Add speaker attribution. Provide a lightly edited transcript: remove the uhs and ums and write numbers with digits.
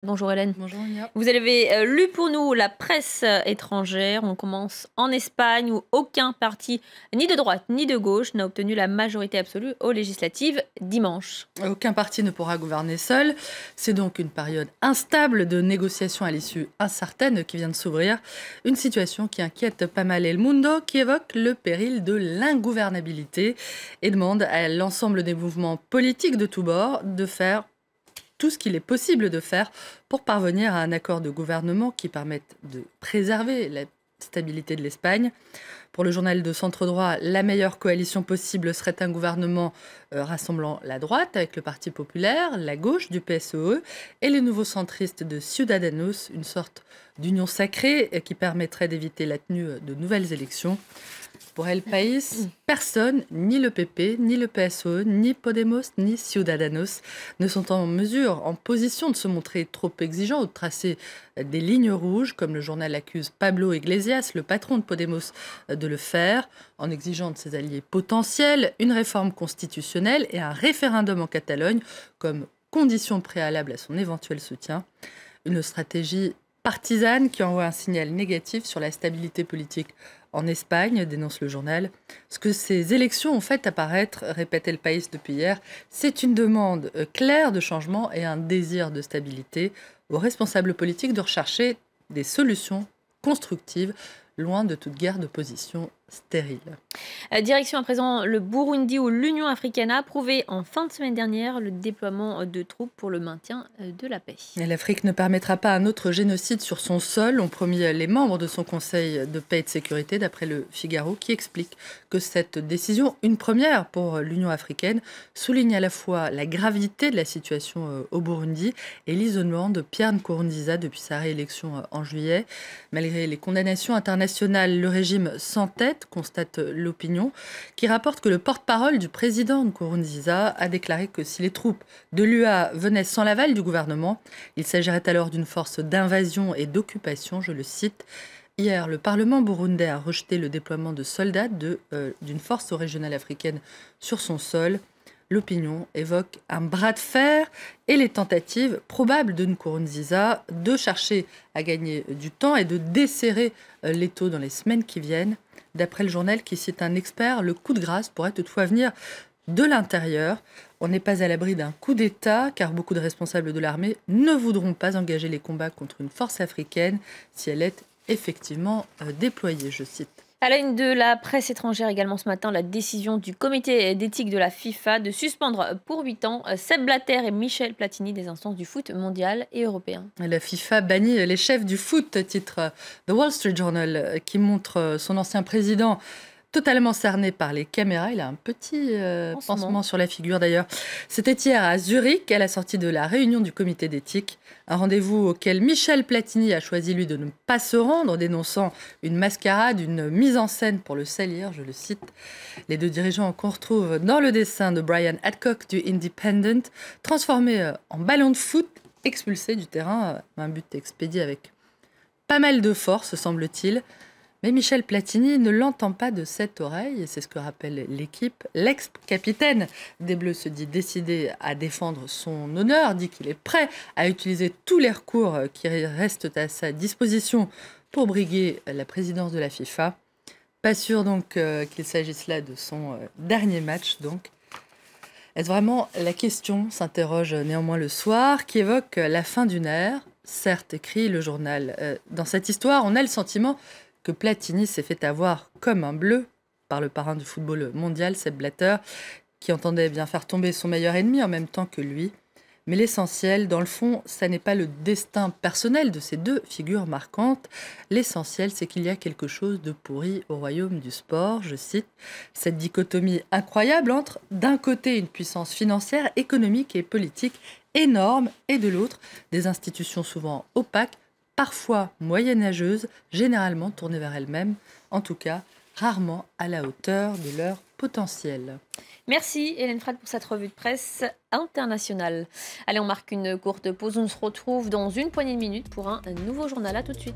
Speaker 1: Bonjour Hélène.
Speaker 2: Bonjour Nia.
Speaker 1: Vous avez lu pour nous la presse étrangère. On commence en Espagne où aucun parti, ni de droite ni de gauche, n'a obtenu la majorité absolue aux législatives dimanche.
Speaker 2: Aucun parti ne pourra gouverner seul. C'est donc une période instable de négociations à l'issue incertaine qui vient de s'ouvrir. Une situation qui inquiète pas mal El Mundo, qui évoque le péril de l'ingouvernabilité et demande à l'ensemble des mouvements politiques de tous bords de faire tout ce qu'il est possible de faire pour parvenir à un accord de gouvernement qui permette de préserver la stabilité de l'Espagne. Pour le journal de centre-droit, la meilleure coalition possible serait un gouvernement rassemblant la droite avec le Parti populaire, la gauche du PSOE et les nouveaux centristes de Ciudadanos, une sorte d'union sacrée qui permettrait d'éviter la tenue de nouvelles élections. Pour El País, personne, ni le PP, ni le PSOE, ni Podemos, ni Ciudadanos, ne sont en mesure, en position de se montrer trop exigeants ou de tracer des lignes rouges, comme le journal accuse Pablo Iglesias, le patron de Podemos, de le faire, en exigeant de ses alliés potentiels une réforme constitutionnelle et un référendum en Catalogne comme condition préalable à son éventuel soutien. Une stratégie partisane qui envoie un signal négatif sur la stabilité politique en Espagne, dénonce le journal. Ce que ces élections ont fait apparaître, répète El País depuis hier, c'est une demande claire de changement et un désir de stabilité aux responsables politiques de rechercher des solutions constructives, loin de toute guerre de position stérile.
Speaker 1: Direction à présent le Burundi où l'Union africaine a approuvé en fin de semaine dernière le déploiement de troupes pour le maintien de la paix.
Speaker 2: L'Afrique ne permettra pas un autre génocide sur son sol, ont promis les membres de son Conseil de paix et de sécurité, d'après le Figaro, qui explique que cette décision, une première pour l'Union africaine, souligne à la fois la gravité de la situation au Burundi et l'isolement de Pierre Nkurunziza depuis sa réélection en juillet. Malgré les condamnations internationales, le régime s'entête, constate l'opinion, qui rapporte que le porte-parole du président Nkurunziza a déclaré que si les troupes de l'UA venaient sans l'aval du gouvernement, il s'agirait alors d'une force d'invasion et d'occupation, je le cite. Hier, le Parlement burundais a rejeté le déploiement de soldats d'une force régionale africaine sur son sol. L'opinion évoque un bras de fer et les tentatives probables de Nkurunziza de chercher à gagner du temps et de desserrer l'étau dans les semaines qui viennent. D'après le journal qui cite un expert, le coup de grâce pourrait toutefois venir de l'intérieur. On n'est pas à l'abri d'un coup d'État, car beaucoup de responsables de l'armée ne voudront pas engager les combats contre une force africaine si elle est effectivement déployée, je cite.
Speaker 1: À la une de la presse étrangère également ce matin, la décision du comité d'éthique de la FIFA de suspendre pour 8 ans Sepp Blatter et Michel Platini des instances du foot mondial et européen.
Speaker 2: La FIFA bannit les chefs du foot, titre The Wall Street Journal, qui montre son ancien président totalement cerné par les caméras. Il a un petit pansement sur la figure d'ailleurs. C'était hier à Zurich, à la sortie de la réunion du comité d'éthique. Un rendez-vous auquel Michel Platini a choisi, lui, de ne pas se rendre, dénonçant une mascarade, une mise en scène pour le salir, je le cite. Les deux dirigeants qu'on retrouve dans le dessin de Brian Adcock du Independent, transformés en ballon de foot, expulsés du terrain, un but expédié avec pas mal de force, semble-t-il. Mais Michel Platini ne l'entend pas de cette oreille, et c'est ce que rappelle l'équipe. L'ex-capitaine des Bleus se dit décidé à défendre son honneur, dit qu'il est prêt à utiliser tous les recours qui restent à sa disposition pour briguer la présidence de la FIFA. Pas sûr donc qu'il s'agisse là de son dernier match donc. Est-ce vraiment la question, s'interroge néanmoins le soir, qui évoque la fin d'une ère. Certes, écrit le journal, dans cette histoire, on a le sentiment que Platini s'est fait avoir comme un bleu par le parrain du football mondial, Sepp Blatter, qui entendait bien faire tomber son meilleur ennemi en même temps que lui. Mais l'essentiel, dans le fond, ça n'est pas le destin personnel de ces deux figures marquantes. L'essentiel, c'est qu'il y a quelque chose de pourri au royaume du sport. Je cite, cette dichotomie incroyable entre, d'un côté, une puissance financière, économique et politique énorme, et de l'autre, des institutions souvent opaques, parfois moyenâgeuses, généralement tournées vers elles-mêmes, en tout cas rarement à la hauteur de leur potentiel.
Speaker 1: Merci Hélène Frade pour cette revue de presse internationale. Allez, on marque une courte pause, on se retrouve dans une poignée de minutes pour un nouveau journal. À tout de suite.